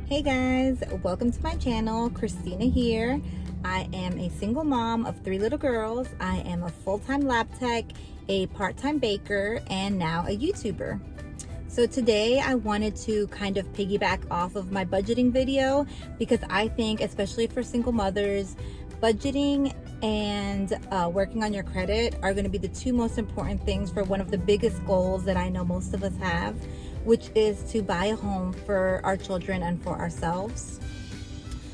Hey guys, welcome to my channel. Christina here. I am a single mom of 3 little girls. I am a full-time lab tech, a part-time baker, and now a YouTuber. So today I wanted to kind of piggyback off of my budgeting video because I think, especially for single mothers, budgeting and working on your credit are going to be the two most important things for one of the biggest goals that I know most of us have, which is to buy a home for our children and for ourselves.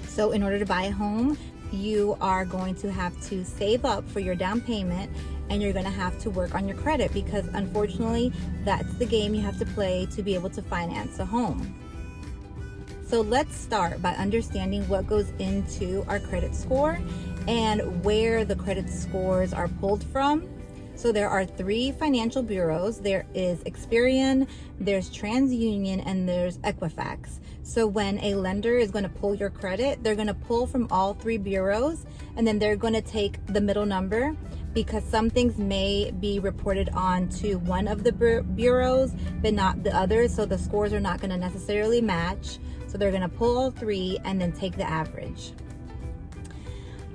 So in order to buy a home, you are going to have to save up for your down payment, and you're going to have to work on your credit because unfortunately that's the game you have to play to be able to finance a home. So let's start by understanding what goes into our credit score and where the credit scores are pulled from. So there are 3 financial bureaus. There is Experian, there's TransUnion, and there's Equifax. So when a lender is going to pull your credit, they're going to pull from all 3 bureaus, and then they're going to take the middle number because some things may be reported on to one of the bureaus but not the others, so the scores are not going to necessarily match. So they're going to pull all 3 and then take the average.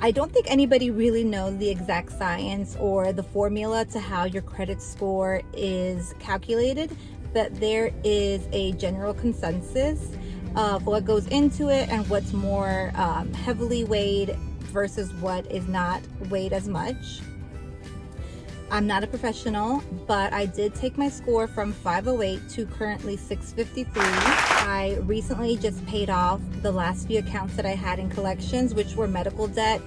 I don't think anybody really knows the exact science or the formula to how your credit score is calculated, but there is a general consensus of what goes into it and what's more heavily weighed versus what is not weighed as much. I'm not a professional, but I did take my score from 508 to currently 653. I recently just paid off the last few accounts that I had in collections, which were medical debt.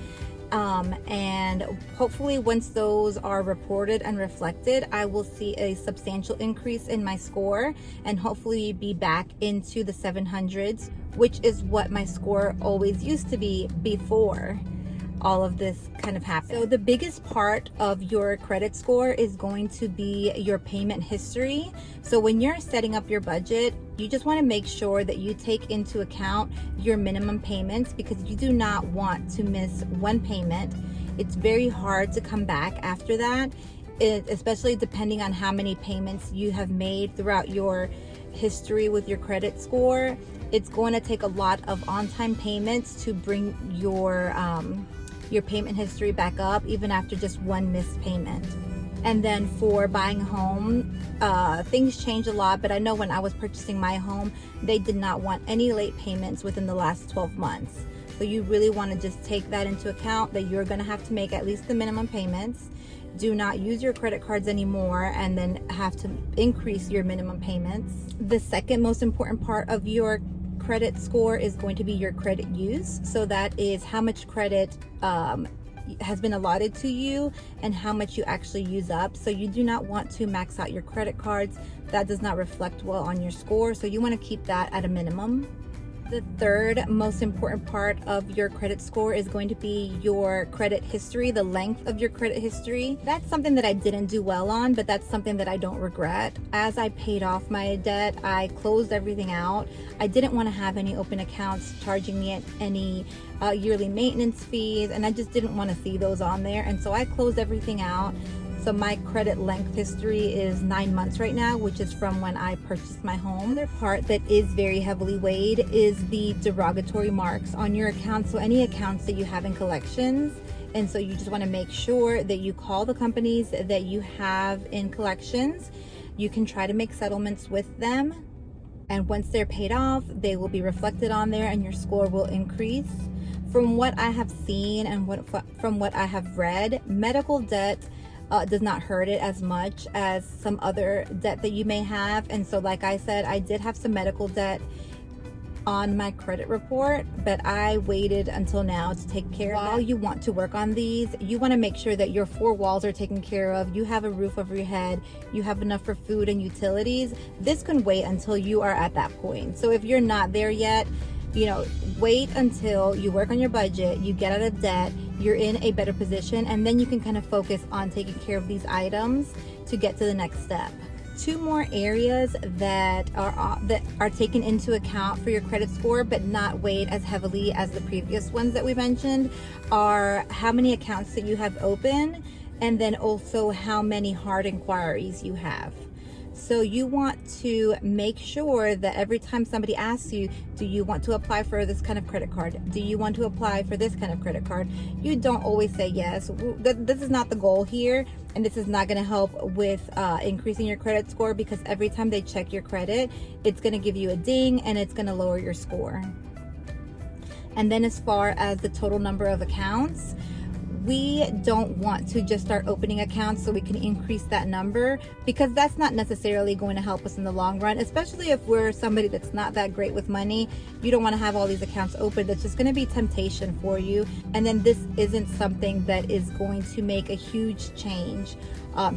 And hopefully once those are reported and reflected, I will see a substantial increase in my score and hopefully be back into the 700s, which is what my score always used to be before all of this kind of happened. So the biggest part of your credit score is going to be your payment history. So when you're setting up your budget, you just want to make sure that you take into account your minimum payments because you do not want to miss one payment. It's very hard to come back after that, especially depending on how many payments you have made throughout your history with your credit score. It's going to take a lot of on-time payments to bring your payment history back up even after just one missed payment. And then for buying a home, things change a lot, but I know when I was purchasing my home, they did not want any late payments within the last 12 months. So you really want to just take that into account, that you're going to have to make at least the minimum payments. Do not use your credit cards anymore and then have to increase your minimum payments. The second most important part of your credit score is going to be your credit use. So that is how much credit has been allotted to you and how much you actually use up. So you do not want to max out your credit cards. That does not reflect well on your score. So you want to keep that at a minimum. The third most important part of your credit score is going to be your credit history, the length of your credit history. That's something that I didn't do well on, but that's something that I don't regret. As I paid off my debt, I closed everything out. I didn't want to have any open accounts charging me any yearly maintenance fees, and I just didn't want to see those on there. And so I closed everything out. So my credit length history is 9 months right now, which is from when I purchased my home. The other part that is very heavily weighed is the derogatory marks on your account. So any accounts that you have in collections. And so you just want to make sure that you call the companies that you have in collections. You can try to make settlements with them. And once they're paid off, they will be reflected on there and your score will increase. From what I have seen and from what I have read, medical debt does not hurt it as much as some other debt that you may have. And so like I said, I did have some medical debt on my credit report, but I waited until now to take care of it. While you want to work on these, you want to make sure that your 4 walls are taken care of, you have a roof over your head, you have enough for food and utilities. This can wait until you are at that point. So if you're not there yet, wait until you work on your budget, you get out of debt, you're in a better position, and then you can kind of focus on taking care of these items to get to the next step. 2 more areas that are taken into account for your credit score but not weighed as heavily as the previous ones that we mentioned are how many accounts that you have open, and then also how many hard inquiries you have. So you want to make sure that every time somebody asks you, do you want to apply for this kind of credit card? Do you want to apply for this kind of credit card? You don't always say yes. This is not the goal here, and this is not going to help with increasing your credit score, because every time they check your credit, it's going to give you a ding and it's going to lower your score. And then as far as the total number of accounts, we don't want to just start opening accounts so we can increase that number, because that's not necessarily going to help us in the long run, especially if we're somebody that's not that great with money. You don't want to have all these accounts open. That's just going to be temptation for you. And then this isn't something that is going to make a huge change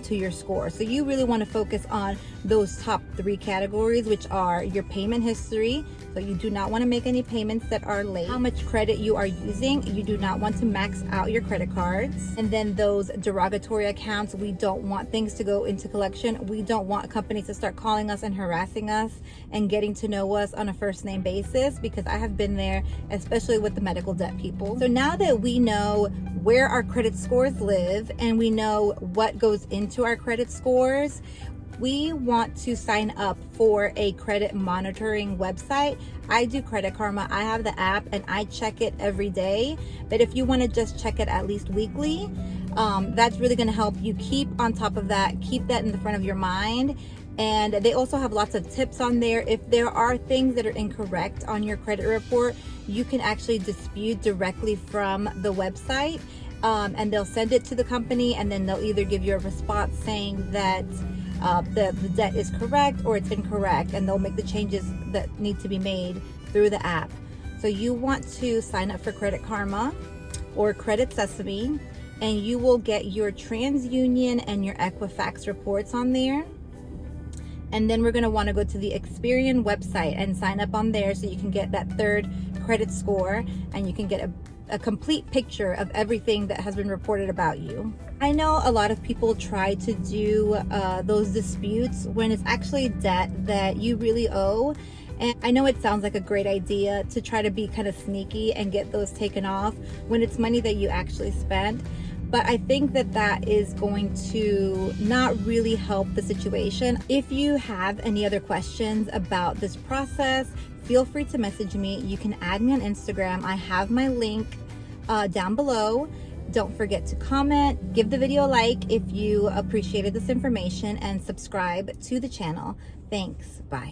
to your score. So you really want to focus on those top 3 categories, which are your payment history. So you do not want to make any payments that are late. How much credit you are using. You do not want to max out your credit cards. And then those derogatory accounts, we don't want things to go into collection. We don't want companies to start calling us and harassing us and getting to know us on a first name basis, because I have been there, especially with the medical debt people. So now that we know where our credit scores live and we know what goes into our credit scores, we want to sign up for a credit monitoring website. I do Credit Karma. I have the app and I check it every day. But if you want to just check it at least weekly, that's really going to help you keep on top of that, keep that in the front of your mind. And they also have lots of tips on there. If there are things that are incorrect on your credit report, you can actually dispute directly from the website. And they'll send it to the company, and then they'll either give you a response saying that the debt is correct or it's incorrect, and they'll make the changes that need to be made through the app. So you want to sign up for Credit Karma or Credit Sesame, and you will get your TransUnion and your Equifax reports on there. And then we're going to want to go to the Experian website and sign up on there so you can get that 3rd credit score, and you can get a complete picture of everything that has been reported about you. I know a lot of people try to do those disputes when it's actually debt that you really owe. And I know it sounds like a great idea to try to be kind of sneaky and get those taken off when it's money that you actually spent. But I think that that is going to not really help the situation. If you have any other questions about this process, feel free to message me. You can add me on Instagram. I have my link down below. Don't forget to comment, give the video a like if you appreciated this information, and subscribe to the channel. Thanks. Bye.